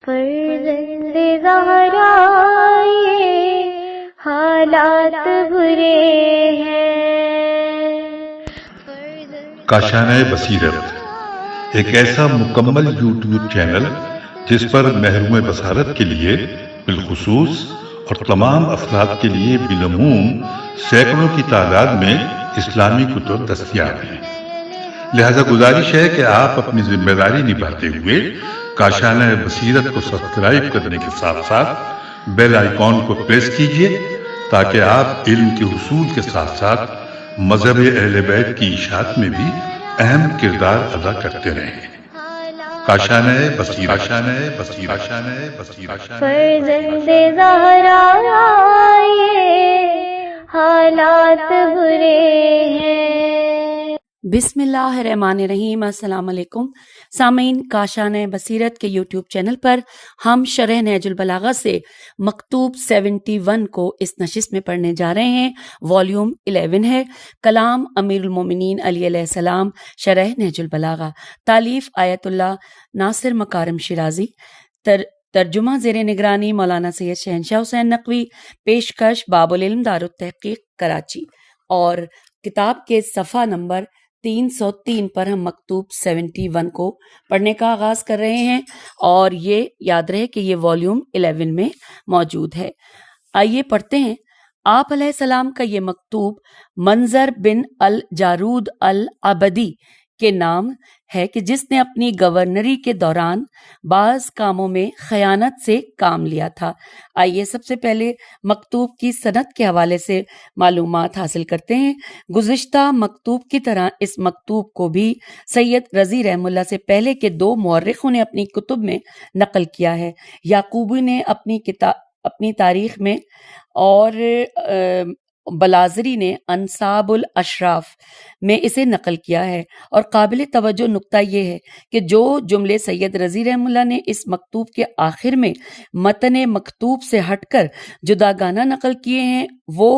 فرزند زہرا یہ حالات برے ہیں۔ کاشانۂ بصیرت ایک ایسا مکمل یوٹیوب چینل جس پر محروم بصارت کے لیے بالخصوص اور تمام افراد کے لیے بالعموم سینکڑوں کی تعداد میں اسلامی کتب دستیاب ہیں۔ لہذا گزارش ہے کہ آپ اپنی ذمہ داری نبھاتے ہوئے کاشانۂ بصیرت کو سبسکرائب کرنے کے ساتھ ساتھ بیل آئیکن کو پریس کیجیے تاکہ آپ علم کے حصول کے ساتھ ساتھ مذہب اہل بیت کی اشاعت میں بھی اہم کردار ادا کرتے رہیں۔ کاشانۂ بصیرت، کاشانۂ بصیرت، کاشانۂ بصیرت۔ فرزند زہرا یہ حالات برے ہیں۔ بسم اللہ الرحمن الرحیم۔ السلام علیکم سامعین، کاشانۂ بصیرت کے یوٹیوب چینل پر ہم شرح نہج البلاغہ سے مکتوب 71 کو اس نشست میں پڑھنے جا رہے ہیں۔ والیوم 11 ہے، کلام امیر المومنین علی علیہ السلام، شرح نہج البلاغہ، تالیف آیت اللہ ناصر مکارم شیرازی، ترجمہ زیر نگرانی مولانا سید شہنشاہ حسین نقوی، پیشکش باب العلم دارالتحقیق کراچی۔ اور کتاب کے صفحہ نمبر 303 پر ہم مکتوب 71 کو پڑھنے کا آغاز کر رہے ہیں، اور یہ یاد رہے کہ یہ والیوم 11 میں موجود ہے۔ آئیے پڑھتے ہیں۔ آپ علیہ السلام کا یہ مکتوب منظر بن الجارود العبدی کے نام ہے کہ جس نے اپنی گورنری کے دوران بعض کاموں میں خیانت سے کام لیا تھا۔ آئیے سب سے پہلے مکتوب کی سند کے حوالے سے معلومات حاصل کرتے ہیں۔ گزشتہ مکتوب کی طرح اس مکتوب کو بھی سید رضی رحمہ اللہ سے پہلے کے 2 مورخوں نے اپنی کتب میں نقل کیا ہے۔ یعقوبی نے اپنی تاریخ میں اور بلازری نے انصاب الاشراف میں اسے نقل کیا ہے۔ اور قابل توجہ نکتہ یہ ہے کہ جو جملے سید رضی رحمہ اللہ نے اس مکتوب کے آخر میں متن مکتوب سے ہٹ کر جداگانہ نقل کیے ہیں وہ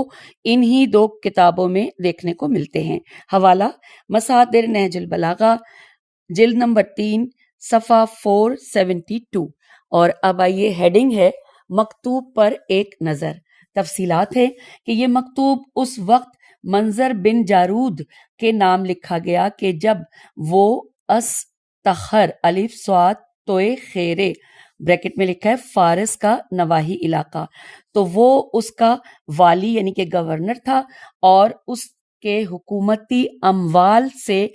انہی 2 کتابوں میں دیکھنے کو ملتے ہیں۔ حوالہ مصادر نہج البلاغہ، جلد نمبر 3، صفحہ 472۔ اور اب آئیے ہیڈنگ ہے مکتوب پر ایک نظر۔ تفصیلات ہے کہ یہ مکتوب اس وقت منظر بن جارود کے نام لکھا گیا کہ جب وہ استخر الف صاد توئے خیرے بریکٹ میں لکھا ہے فارس کا نواحی علاقہ، تو وہ اس کا والی یعنی کہ گورنر تھا، اور اس کے حکومتی اموال سے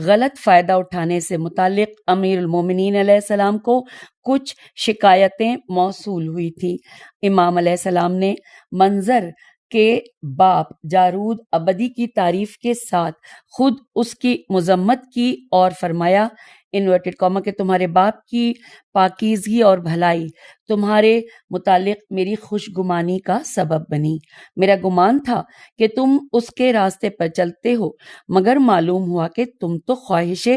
غلط فائدہ اٹھانے سے متعلق امیر المومنین علیہ السلام کو کچھ شکایتیں موصول ہوئی تھی۔ امام علیہ السلام نے منظر کے باپ جارود عبدی کی تعریف کے ساتھ خود اس کی مذمت کی اور فرمایا انورٹڈ کاما کہ تمہارے باپ کی پاکیزگی اور بھلائی تمہارے متعلق میری خوشگمانی کا سبب بنی۔ میرا گمان تھا کہ تم اس کے راستے پر چلتے ہو، مگر معلوم ہوا کہ تم تو خواہش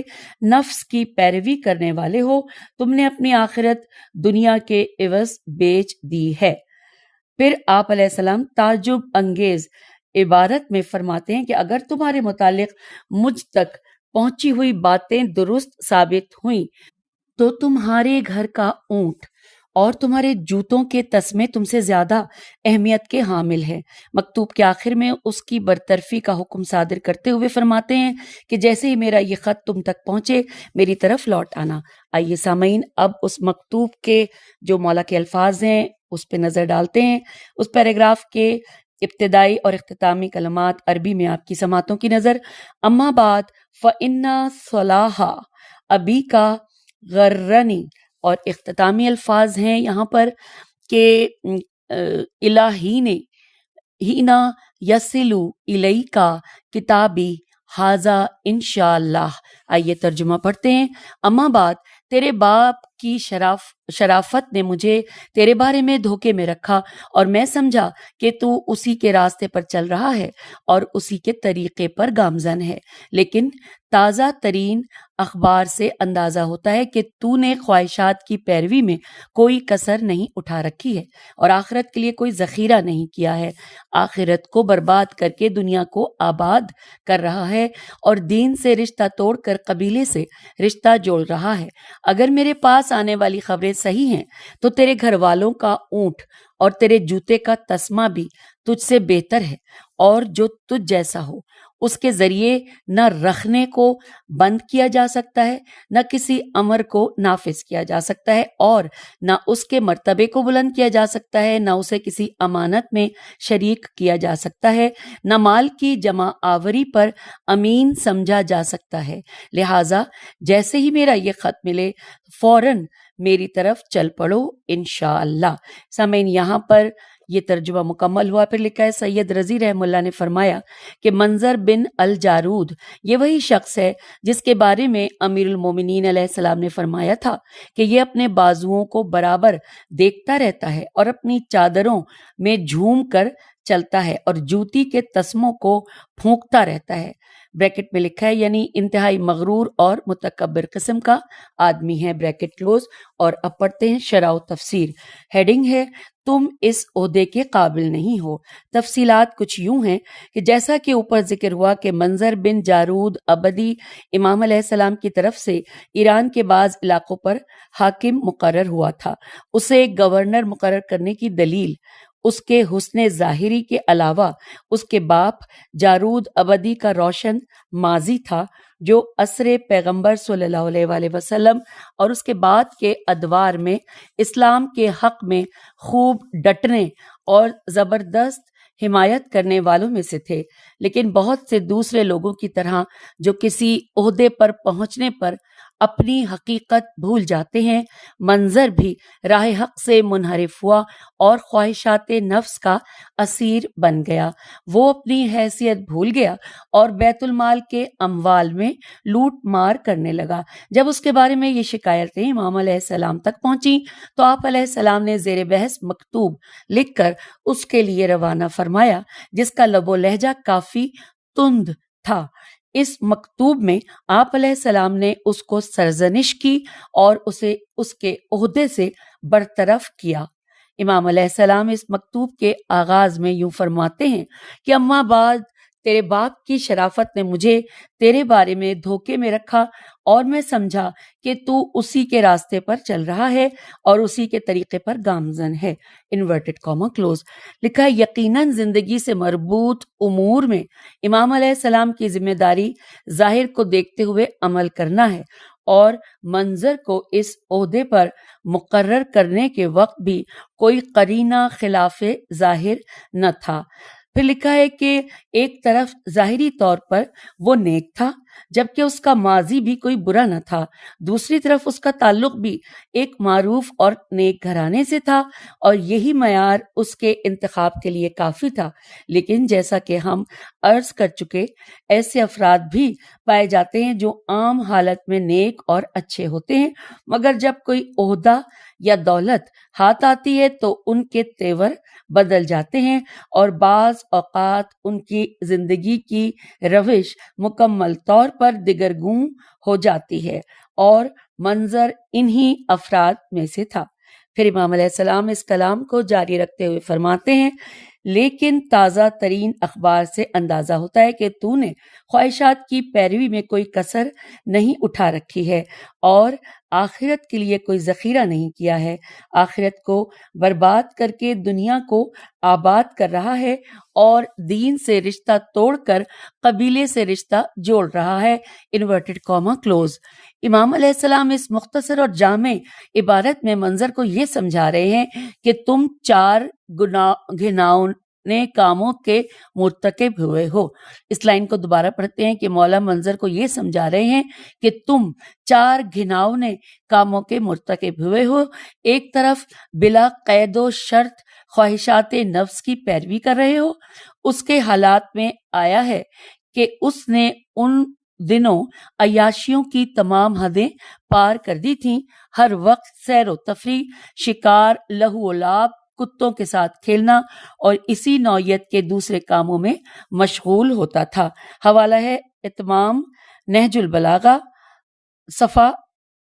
نفس کی پیروی کرنے والے ہو، تم نے اپنی آخرت دنیا کے عوض بیچ دی ہے۔ پھر آپ علیہ السلام تعجب انگیز عبارت میں فرماتے ہیں کہ اگر تمہارے متعلق مجھ تک پہنچی ہوئی باتیں درست ثابت ہوئیں تو تمہارے گھر کا اونٹ اور تمہارے جوتوں کے تسمے تم سے زیادہ اہمیت کے حامل ہیں۔ مکتوب کے آخر میں اس کی برطرفی کا حکم صادر کرتے ہوئے فرماتے ہیں کہ جیسے ہی میرا یہ خط تم تک پہنچے میری طرف لوٹ آنا۔ آئیے سامعین اب اس مکتوب کے جو مولا کے الفاظ ہیں اس پہ نظر ڈالتے ہیں۔ اس پیراگراف کے ابتدائی اور اختتامی کلمات عربی میں آپ کی سماعتوں کی نظر۔ اما بعد فإن صلاح ابی کا غرنی، اور اختتامی الفاظ ہیں یہاں پر کہ الہین ہینا یسلو الیکا کتابی حاذا انشاءاللہ۔ آئیے ترجمہ پڑھتے ہیں۔ اما بعد تیرے باپ کی شرافت نے مجھے تیرے بارے میں دھوکے میں رکھا اور میں سمجھا کہ تو اسی کے راستے پر چل رہا ہے اور اسی کے طریقے پر گامزن ہے، لیکن تازہ ترین اخبار سے اندازہ ہوتا ہے کہ تو نے خواہشات کی پیروی میں کوئی کسر نہیں اٹھا رکھی ہے اور آخرت کے لیے کوئی ذخیرہ نہیں کیا ہے، آخرت کو برباد کر کے دنیا کو آباد کر رہا ہے اور دین سے رشتہ توڑ کر قبیلے سے رشتہ جوڑ رہا ہے۔ اگر میرے پاس آنے والی خبریں صحیح ہیں تو تیرے گھر والوں کا اونٹ اور تیرے جوتے کا تسمہ بھی تجھ سے بہتر ہے، اور جو تجھ جیسا ہو اس کے ذریعے نہ رکھنے کو بند کیا جا سکتا ہے، نہ کسی امر کو نافذ کیا جا سکتا ہے، اور نہ اس کے مرتبے کو بلند کیا جا سکتا ہے، نہ اسے کسی امانت میں شریک کیا جا سکتا ہے، نہ مال کی جمع آوری پر امین سمجھا جا سکتا ہے۔ لہٰذا جیسے ہی میرا یہ خط ملے فوراً میری طرف چل پڑو انشاءاللہ۔ سامعین، یہاں پر یہ ترجمہ مکمل ہوا۔ پھر لکھا ہے سید رضی رحمہ اللہ نے فرمایا کہ منظر بن الجارود یہ وہی شخص ہے جس کے بارے میں امیر المومنین علیہ السلام نے فرمایا تھا کہ یہ اپنے بازوؤں کو برابر دیکھتا رہتا ہے اور اپنی چادروں میں جھوم کر چلتا ہے اور جوتی کے تسموں کو پھونکتا رہتا ہے۔ بریکٹ میں لکھا ہے یعنی انتہائی مغرور اور متکبر قسم کا آدمی ہے، بریکٹ کلوز۔ اور اب پڑھتے ہیں شرح و تفسیر۔ ہیڈنگ ہے تم اس عہدے کے قابل نہیں ہو۔ تفصیلات کچھ یوں ہیں کہ جیسا کہ اوپر ذکر ہوا کہ منظر بن جارود ابدی امام علیہ السلام کی طرف سے ایران کے بعض علاقوں پر حاکم مقرر ہوا تھا۔ اسے گورنر مقرر کرنے کی دلیل اس کے حسن ظاہری کے علاوہ اس کے باپ جارود ابدی کا روشن ماضی تھا، جو عصر پیغمبر صلی اللہ علیہ وآلہ وسلم اور اس کے بعد کے ادوار میں اسلام کے حق میں خوب ڈٹنے اور زبردست حمایت کرنے والوں میں سے تھے، لیکن بہت سے دوسرے لوگوں کی طرح جو کسی عہدے پر پہنچنے پر اپنی حقیقت بھول جاتے ہیں، منظر بھی راہ حق سے منحرف ہوا اور خواہشات نفس کا اسیر بن گیا۔ وہ اپنی حیثیت بھول گیا اور بیت المال کے اموال میں لوٹ مار کرنے لگا۔ جب اس کے بارے میں یہ شکایتیں امام علیہ السلام تک پہنچی تو آپ علیہ السلام نے زیر بحث مکتوب لکھ کر اس کے لیے روانہ فرمایا، جس کا لب و لہجہ کافی تند تھا۔ اس مکتوب میں آپ علیہ السلام نے اس کو سرزنش کی اور اسے اس کے عہدے سے برطرف کیا۔ امام علیہ السلام اس مکتوب کے آغاز میں یوں فرماتے ہیں کہ اما بعد تیرے باپ کی شرافت نے مجھے تیرے بارے میں دھوکے میں رکھا اور میں سمجھا کہ تو اسی کے راستے پر چل رہا ہے اور اسی کے طریقے پر گامزن ہے۔ Inverted comma close. لکھا ہے یقیناً زندگی سے مربوط امور میں امام علیہ السلام کی ذمہ داری ظاہر کو دیکھتے ہوئے عمل کرنا ہے، اور منظر کو اس عہدے پر مقرر کرنے کے وقت بھی کوئی قرینہ خلاف ظاہر نہ تھا۔ پھر لکھا ہے کہ ایک طرف ظاہری طور پر وہ نیک تھا جبکہ اس کا ماضی بھی کوئی برا نہ تھا، دوسری طرف اس کا تعلق بھی ایک معروف اور نیک گھرانے سے تھا اور یہی معیار اس کے انتخاب کے لیے کافی تھا۔ لیکن جیسا کہ ہم عرض کر چکے، ایسے افراد بھی پائے جاتے ہیں جو عام حالت میں نیک اور اچھے ہوتے ہیں، مگر جب کوئی عہدہ یا دولت ہاتھ آتی ہے تو ان کے تیور بدل جاتے ہیں اور بعض اوقات ان کی زندگی کی روش مکمل طور پر دگرگوں ہو جاتی ہے، اور منظر انہی افراد میں سے تھا۔ پھر امام علیہ السلام اس کلام کو جاری رکھتے ہوئے فرماتے ہیں لیکن تازہ ترین اخبار سے اندازہ ہوتا ہے کہ تو نے خواہشات کی پیروی میں کوئی کسر نہیں اٹھا رکھی ہے اور آخرت کے لیے کوئی ذخیرہ نہیں کیا ہے، آخرت کو برباد کر کے دنیا کو آباد کر رہا ہے اور دین سے رشتہ توڑ کر قبیلے سے رشتہ جوڑ رہا ہے۔ Inverted comma close. امام علیہ السلام اس مختصر اور جامع عبارت میں منظر کو یہ سمجھا رہے ہیں کہ تم 4 گھناؤنے کاموں کے مرتکب ہوئے ہو۔ اس لائن کو دوبارہ پڑھتے ہیں کہ مولا منظر کو یہ سمجھا رہے ہیں کہ تم 4 گھناؤنے کاموں کے مرتکب ہوئے ہو۔ ایک طرف بلا قید و شرط خواہشات نفس کی پیروی کر رہے ہو، اس کے حالات میں آیا ہے کہ اس نے ان دنوں عیاشیوں کی تمام حدیں پار کر دی تھیں، ہر وقت سیر و تفریح، شکار، لہو و لعب، کتوں کے ساتھ کھیلنا اور اسی نوعیت کے دوسرے کاموں میں مشغول ہوتا تھا۔ حوالہ ہے اتمام نہج البلاغہ صفحہ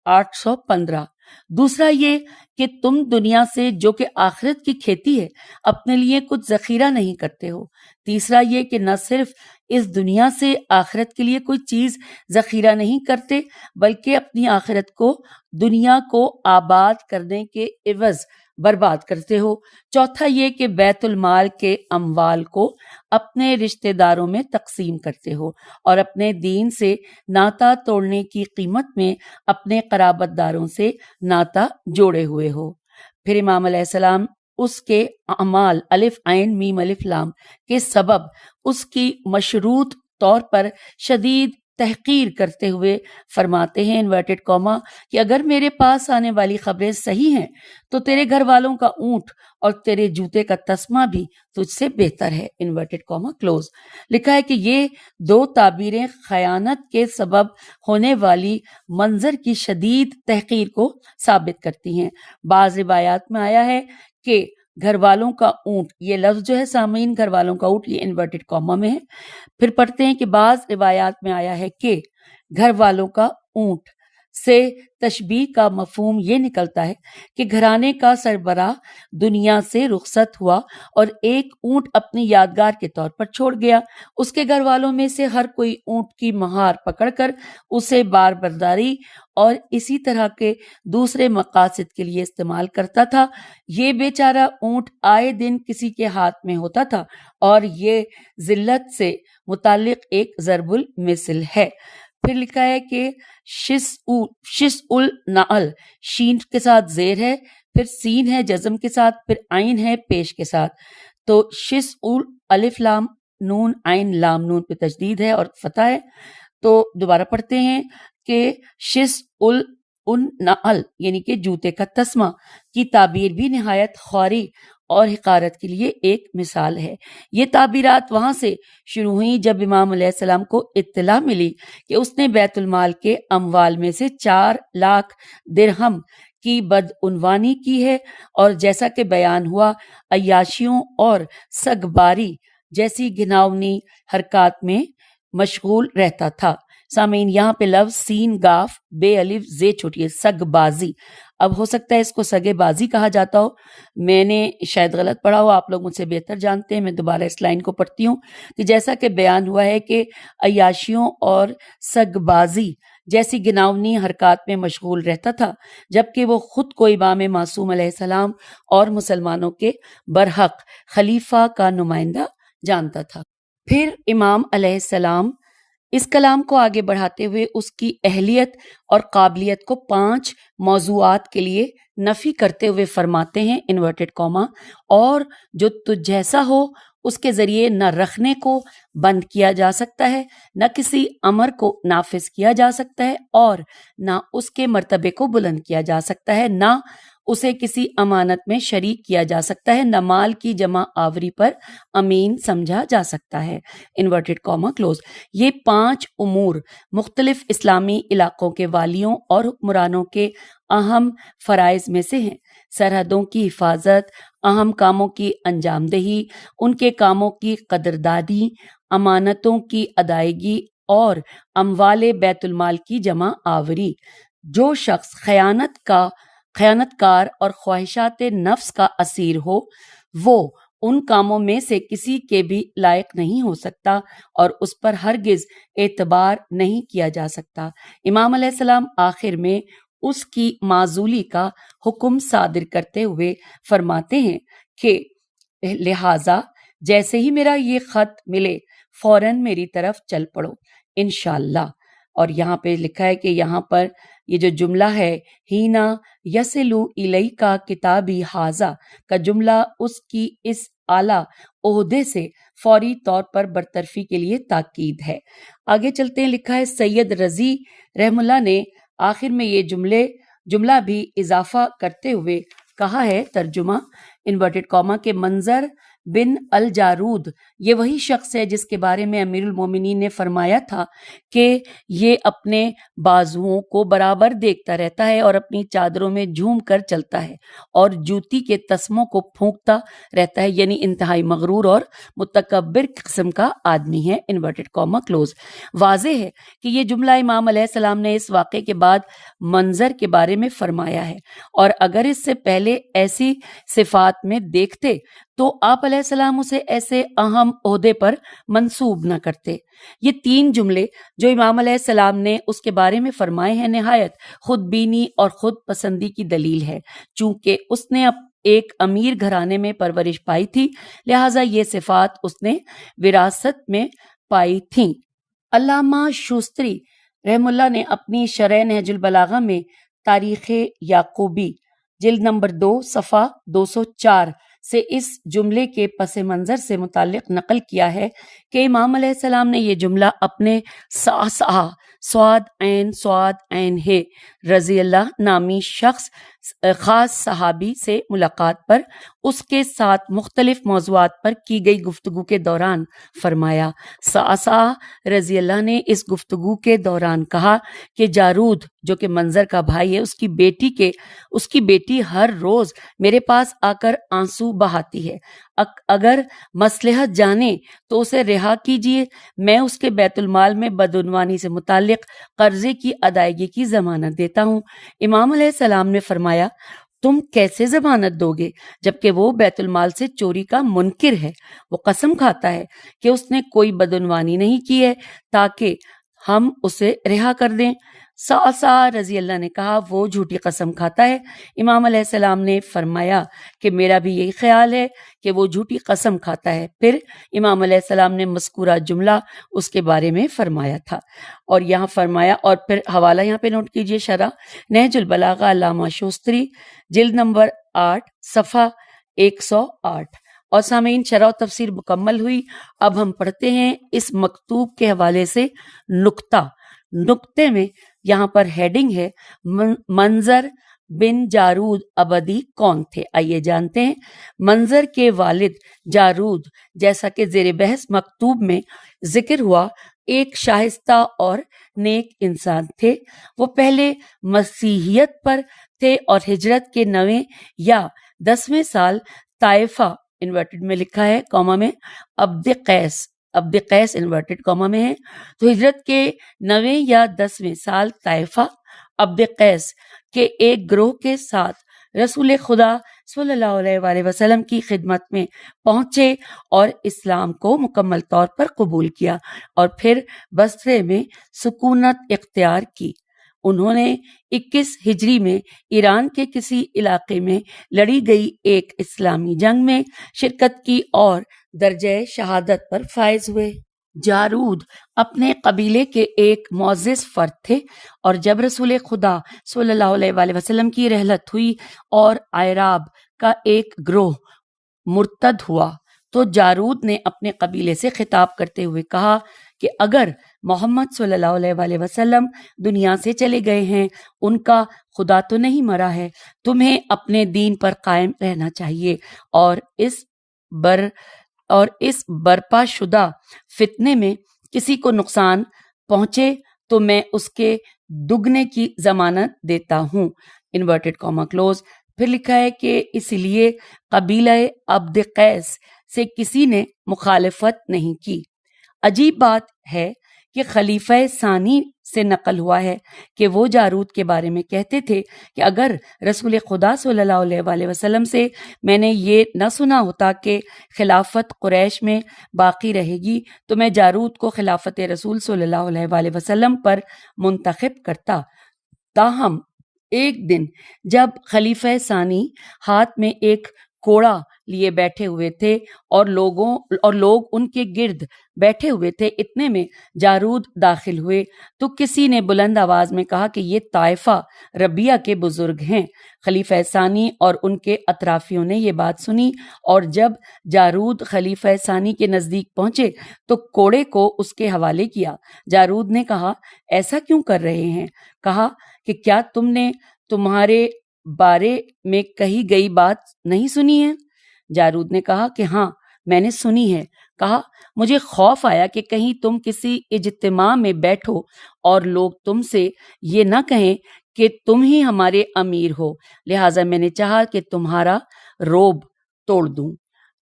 815۔ دوسرا یہ کہ تم دنیا سے جو کہ آخرت کی کھیتی ہے اپنے لیے کچھ ذخیرہ نہیں کرتے ہو۔ تیسرا یہ کہ نہ صرف اس دنیا سے آخرت کے لیے کوئی چیز ذخیرہ نہیں کرتے، بلکہ اپنی آخرت کو دنیا کو آباد کرنے کے عوض برباد کرتے ہو۔ چوتھا یہ کہ بیت المال کے اموال کو اپنے رشتہ داروں میں تقسیم کرتے ہو اور اپنے دین سے ناتا توڑنے کی قیمت میں اپنے قرابت داروں سے ناتا جوڑے ہوئے ہو۔ پھر امام علیہ السلام اس کے اعمال الف عین میم الف لام کے سبب اس کی مشروط طور پر شدید تحقیر کرتے ہوئے فرماتے ہیں انورٹڈ کاما کہ اگر میرے پاس آنے والی خبریں صحیح ہیں تو تیرے گھر والوں کا اونٹ اور تیرے جوتے کا تسمہ بھی تجھ سے بہتر ہے، انورٹڈ کاما کلوز۔ لکھا ہے کہ یہ دو تعبیریں خیانت کے سبب ہونے والی منظر کی شدید تحقیر کو ثابت کرتی ہیں۔ بعض روایات میں آیا ہے کہ گھر والوں کا اونٹ، یہ لفظ جو ہے سامعین گھر والوں کا اونٹ، یہ انورٹڈ کاما میں ہے۔ پھر پڑھتے ہیں کہ بعض روایات میں آیا ہے کہ گھر والوں کا اونٹ سے تشبیہ کا مفہوم یہ نکلتا ہے کہ گھرانے کا سربراہ دنیا سے رخصت ہوا اور ایک اونٹ اپنی یادگار کے طور پر چھوڑ گیا۔ اس کے گھر والوں میں سے ہر کوئی اونٹ کی مہار پکڑ کر اسے بار برداری اور اسی طرح کے دوسرے مقاصد کے لیے استعمال کرتا تھا۔ یہ بیچارہ اونٹ آئے دن کسی کے ہاتھ میں ہوتا تھا اور یہ ذلت سے متعلق ایک ضرب المثل ہے۔ پھر لکھا ہے کہ شس النعل شین کے ساتھ زیر ہے، پھر سین ہے جزم کے ساتھ، پھر عین ہے پیش کے ساتھ، تو شس الف لام نون عین لام نون پہ تشدید ہے اور فتح ہے۔ تو دوبارہ پڑھتے ہیں کہ شس النعل یعنی کہ جوتے کا تسمہ کی تعبیر بھی نہایت خواری اور حقارت کے لیے ایک مثال ہے۔ یہ تعبیرات وہاں سے شروع ہوئیں جب امام علیہ السلام کو اطلاع ملی کہ اس نے بیت المال کے اموال میں سے 4 لاکھ درہم کی بدعنوانی کی ہے، اور جیسا کہ بیان ہوا عیاشیوں اور سگباری جیسی گھناؤنی حرکات میں مشغول رہتا تھا۔ سامعین یہاں پہ لفظ سین گاف بے الف زے چھوٹی ہے، سگ بازی، اب ہو سکتا ہے اس کو سگے بازی کہا جاتا ہو، میں نے شاید غلط پڑھا ہو، آپ لوگ مجھ سے بہتر جانتے ہیں، میں دوبارہ اس لائن کو پڑھتی ہوں کہ جیسا کہ بیان ہوا ہے کہ عیاشیوں اور سگ بازی جیسی گناونی حرکات میں مشغول رہتا تھا، جبکہ وہ خود کو امام معصوم علیہ السلام اور مسلمانوں کے برحق خلیفہ کا نمائندہ جانتا تھا۔ پھر امام علیہ السلام اس کلام کو آگے بڑھاتے ہوئے اس کی اہلیت اور قابلیت کو 5 موضوعات کے لیے نفی کرتے ہوئے فرماتے ہیں انورٹڈ کاما، اور جو تجھ جیسا ہو اس کے ذریعے نہ رکھنے کو بند کیا جا سکتا ہے، نہ کسی امر کو نافذ کیا جا سکتا ہے، اور نہ اس کے مرتبے کو بلند کیا جا سکتا ہے، نہ اسے کسی امانت میں شریک کیا جا سکتا ہے، نہ مال کی جمع آوری پر امین سمجھا جا سکتا ہے، انورٹڈ کاما کلوز۔ یہ 5 امور مختلف اسلامی علاقوں کے والیوں اور حکمرانوں کے اہم فرائض میں سے ہیں: سرحدوں کی حفاظت، اہم کاموں کی انجام دہی، ان کے کاموں کی قدردانی، امانتوں کی ادائیگی اور اموال بیت المال کی جمع آوری۔ جو شخص خیانت کار اور خواہشات نفس کا اسیر ہو وہ ان کاموں میں سے کسی کے بھی لائق نہیں ہو سکتا اور اس پر ہرگز اعتبار نہیں کیا جا سکتا۔ امام علیہ السلام آخر میں اس کی معزولی کا حکم صادر کرتے ہوئے فرماتے ہیں کہ لہٰذا جیسے ہی میرا یہ خط ملے فوراً میری طرف چل پڑو انشاءاللہ۔ اور یہاں پہ لکھا ہے کہ یہاں پر یہ جو جملہ ہے ہینا یسلو الیکا کتابی ھذا کا جملہ اس کی اس اعلیٰ عہدے سے فوری طور پر برطرفی کے لیے تاکید ہے۔ آگے چلتے ہیں، لکھا ہے سید رضی رحم اللہ نے آخر میں یہ جملہ بھی اضافہ کرتے ہوئے کہا ہے، ترجمہ انورٹڈ کاما کے منظر بن الجارود یہ وہی شخص ہے جس کے بارے میں امیر المومنین نے فرمایا تھا کہ یہ اپنے بازوؤں کو برابر دیکھتا رہتا ہے اور اپنی چادروں میں جھوم کر چلتا ہے اور جوتی کے تسموں کو پھونکتا رہتا ہے، یعنی انتہائی مغرور اور متکبر قسم کا آدمی ہے، انورٹڈ کاما کلوز۔ واضح ہے کہ یہ جملہ امام علیہ السلام نے اس واقعے کے بعد منظر کے بارے میں فرمایا ہے، اور اگر اس سے پہلے ایسی صفات میں دیکھتے تو آپ علیہ السلام اسے ایسے اہم عہدے پر منسوب نہ کرتے۔ یہ 3 جملے جو امام علیہ السلام نے اس کے بارے میں فرمائے ہیں نہایت خود بینی اور خود پسندی کی دلیل ہے۔ چونکہ اس نے ایک امیر گھرانے میں پرورش پائی تھی، لہٰذا یہ صفات اس نے وراثت میں پائی تھیں۔ علامہ شوستری رحم اللہ نے اپنی شرح نہج البلاغہ میں تاریخ یعقوبی جلد نمبر 2 صفحہ 204 سے اس جملے کے پس منظر سے متعلق نقل کیا ہے کہ امام علیہ السلام نے یہ جملہ اپنے صعصعہ صاد عین ہے رضی اللہ نامی شخص خاص صحابی سے ملاقات پر اس کے ساتھ مختلف موضوعات پر کی گئی گفتگو کے دوران فرمایا۔ صعصعہ رضی اللہ نے اس گفتگو کے دوران کہا کہ جارود جو کہ منظر کا بھائی ہے، اس کی بیٹی ہر روز میرے پاس آ کر آنسو بہاتی ہے، اگر مصلحت جانے تو اسے رہا کیجیے، میں اس کے بیت المال میں بدعنوانی سے متعلق قرضے کی ادائیگی کی ضمانت دیتا ہوں۔ امام علیہ السلام نے فرمایا، تم کیسے ضمانت دو گے جبکہ وہ بیت المال سے چوری کا منکر ہے؟ وہ قسم کھاتا ہے کہ اس نے کوئی بدعنوانی نہیں کی ہے تاکہ ہم اسے رہا کر دیں۔ صعصعہ رضی اللہ نے کہا، وہ جھوٹی قسم کھاتا ہے۔ امام علیہ السلام نے فرمایا کہ میرا بھی یہی خیال ہے کہ وہ جھوٹی قسم کھاتا ہے۔ پھر امام علیہ السلام نے مذکورہ جملہ اس کے بارے میں فرمایا تھا اور یہاں فرمایا، اور پھر حوالہ یہاں پہ نوٹ کیجئے، شرح نہج البلاغہ علامہ شوستری جلد نمبر 8 صفحہ 108۔ اور سامعین، شرح و تفسیر مکمل ہوئی۔ اب ہم پڑھتے ہیں اس مکتوب کے حوالے سے نقطے میں یہاں پر ہیڈنگ ہے، منظر بن جارود ابدی کون تھے؟ آئیے جانتے ہیں۔ منظر کے والد جارود، جیسا کہ زیر بحث مکتوب میں ذکر ہوا، ایک شائستہ اور نیک انسان تھے۔ وہ پہلے مسیحیت پر تھے اور ہجرت کے 9ویں یا 10ویں سال طائفہ انورٹڈ میں لکھا ہے کاما میں عبد قیس انورٹڈ کاما میں ہے، تو ہجرت کے 9ویں یا 10ویں سال طائفہ عبد قیس کے ایک گروہ کے ساتھ رسول خدا صلی اللہ علیہ وآلہ وسلم کی خدمت میں پہنچے اور اسلام کو مکمل طور پر قبول کیا اور پھر بصرے میں سکونت اختیار کی۔ انہوں نے 21 ہجری میں ایران کے کسی علاقے میں لڑی گئی ایک اسلامی جنگ میں شرکت کی اور درجہ شہادت پر فائز ہوئے۔ جارود اپنے قبیلے کے ایک معزز فرد تھے اور جب رسول خدا صلی اللہ علیہ وآلہ وسلم کی رحلت ہوئی اور اعراب کا ایک گروہ مرتد ہوا تو جارود نے اپنے قبیلے سے خطاب کرتے ہوئے کہا کہ اگر محمد صلی اللہ علیہ وآلہ وسلم دنیا سے چلے گئے ہیں، ان کا خدا تو نہیں مرا ہے، تمہیں اپنے دین پر قائم رہنا چاہیے اور اس برپا شدہ فتنے میں کسی کو نقصان پہنچے تو میں اس کے دگنے کی ضمانت دیتا ہوں، انورٹڈ کاما کلوز۔ پھر لکھا ہے کہ اس لیے قبیلہ عبد قیس سے کسی نے مخالفت نہیں کی۔ عجیب بات ہے کہ خلیفہ ثانی سے نقل ہوا ہے کہ وہ جارود کے بارے میں کہتے تھے کہ اگر رسول خدا صلی اللہ علیہ وآلہ وسلم سے میں نے یہ نہ سنا ہوتا کہ خلافت قریش میں باقی رہے گی تو میں جارود کو خلافت رسول صلی اللہ علیہ وآلہ وسلم پر منتخب کرتا۔ تاہم ایک دن جب خلیفہ ثانی ہاتھ میں ایک کوڑا لیے بیٹھے ہوئے تھے اور لوگ ان کے گرد بیٹھے ہوئے تھے، اتنے میں جارود داخل ہوئے تو کسی نے بلند آواز میں کہا کہ یہ طائفہ ربیہ کے بزرگ ہیں۔ خلیفہ ثانی اور ان کے اطرافیوں نے یہ بات سنی اور جب جارود خلیفہ ثانی کے نزدیک پہنچے تو کوڑے کو اس کے حوالے کیا۔ جارود نے کہا، ایسا کیوں کر رہے ہیں؟ کہا کہ کیا تم نے تمہارے بارے میں کہی گئی بات نہیں سنی ہے؟ جارود نے کہا کہ ہاں میں نے سنی ہے۔ کہا، مجھے خوف آیا کہ کہیں تم کسی اجتماع میں بیٹھو اور لوگ تم سے یہ نہ کہیں کہ تم ہی ہمارے امیر ہو، لہٰذا میں نے چاہا کہ تمہارا روب توڑ دوں۔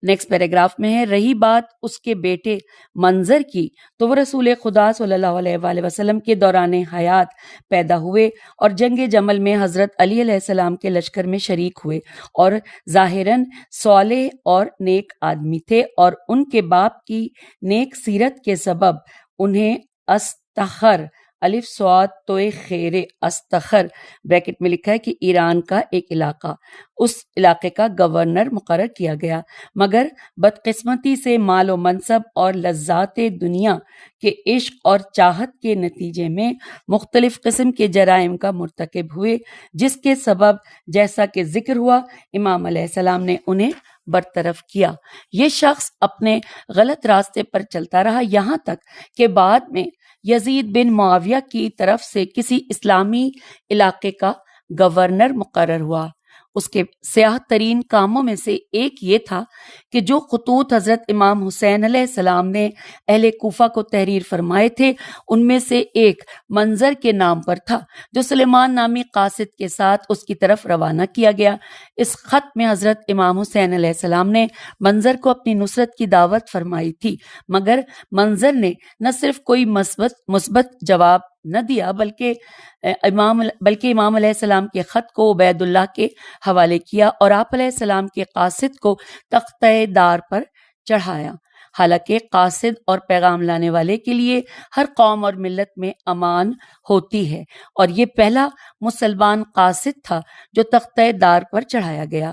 نیکسٹ پیراگراف میں ہے، رہی بات اس کے بیٹے منظر کی تو وہ رسول خدا صلی اللہ علیہ وآلہ وسلم کے دوران حیات پیدا ہوئے اور جنگ جمل میں حضرت علی علیہ السلام کے لشکر میں شریک ہوئے، اور ظاہراً صالح اور نیک آدمی تھے، اور ان کے باپ کی نیک سیرت کے سبب انہیں استخر الف صاد توئے خیر استخر بریکٹ میں لکھا ہے کہ ایران کا ایک علاقہ، اس علاقے کا گورنر مقرر کیا گیا، مگر بدقسمتی سے مال و منصب اور لذات دنیا کے عشق اور چاہت کے نتیجے میں مختلف قسم کے جرائم کا مرتکب ہوئے، جس کے سبب جیسا کہ ذکر ہوا امام علیہ السلام نے انہیں برطرف کیا۔ یہ شخص اپنے غلط راستے پر چلتا رہا یہاں تک کہ بعد میں یزید بن معاویہ کی طرف سے کسی اسلامی علاقے کا گورنر مقرر ہوا۔ اس کے سیاہ ترین کاموں میں سے ایک یہ تھا کہ جو خطوط حضرت امام حسین علیہ السلام نے اہل کوفہ کو تحریر فرمائے تھے ان میں سے ایک منظر کے نام پر تھا، جو سلیمان نامی قاصد کے ساتھ اس کی طرف روانہ کیا گیا۔ اس خط میں حضرت امام حسین علیہ السلام نے منظر کو اپنی نصرت کی دعوت فرمائی تھی، مگر منظر نے نہ صرف کوئی مثبت جواب نہ دیا بلکہ امام علیہ السلام کے خط کو عبید اللہ کے حوالے کیا اور آپ علیہ السلام کے قاصد کو تختہ دار پر چڑھایا۔ حالانکہ قاصد اور پیغام لانے والے کے لیے ہر قوم اور ملت میں امان ہوتی ہے، اور یہ پہلا مسلمان قاصد تھا جو تختہ دار پر چڑھایا گیا۔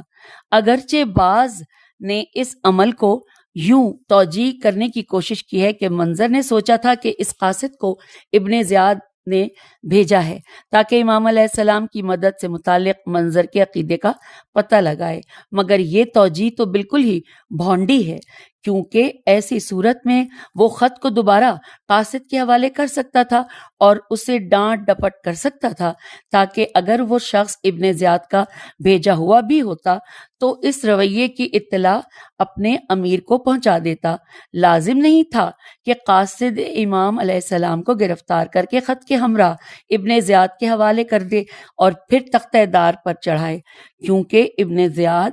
اگرچہ بعض نے اس عمل کو یوں توجیہ کرنے کی کوشش کی ہے کہ منظر نے سوچا تھا کہ اس قاصد کو ابن زیاد نے بھیجا ہے تاکہ امام علیہ السلام کی مدد سے متعلق منظر کے عقیدے کا پتہ لگائے، مگر یہ توجیہ تو بالکل ہی بھونڈی ہے، کیونکہ ایسی صورت میں وہ خط کو دوبارہ قاصد کے حوالے کر سکتا تھا اور اسے ڈانٹ ڈپٹ کر سکتا تھا تاکہ اگر وہ شخص ابن زیاد کا بھیجا ہوا بھی ہوتا تو اس رویے کی اطلاع اپنے امیر کو پہنچا دیتا۔ لازم نہیں تھا کہ قاصد امام علیہ السلام کو گرفتار کر کے خط کے ہمراہ ابن زیاد کے حوالے کر دے اور پھر تختہ دار پر چڑھائے، کیونکہ ابن زیاد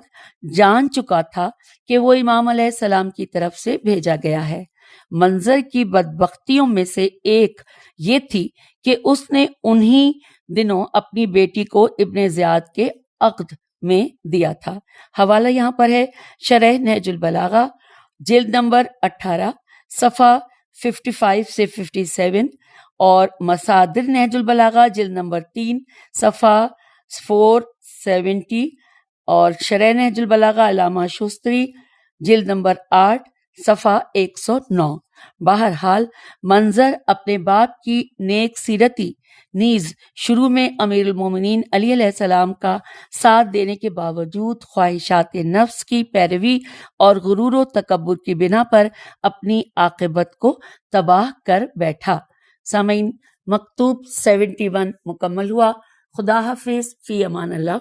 جان چکا تھا کہ وہ امام علیہ السلام کی طرف سے بھیجا گیا ہے۔ منظر کی بدبختیوں میں سے ایک یہ تھی کہ اس نے انہی دنوں اپنی بیٹی کو ابن زیاد کے عقد میں دیا تھا۔ حوالہ یہاں پر ہے شرح نہج البلاغہ جلد نمبر 18 صفحہ 55 سے 57 اور مصادر نہج البلاغہ جلد نمبر 3 صفحہ 470 اور شرح نہج البلاغہ علامہ شوستری جلد نمبر 8 صفحہ 109۔ بہرحال منظر اپنے باپ کی نیک سیرتی نیز شروع میں امیر المومنین علی علیہ السلام کا ساتھ دینے کے باوجود خواہشات نفس کی پیروی اور غرور و تکبر کی بنا پر اپنی عاقبت کو تباہ کر بیٹھا۔ سامعین، مکتوب 71 مکمل ہوا۔ خدا حافظ، فی امان اللہ۔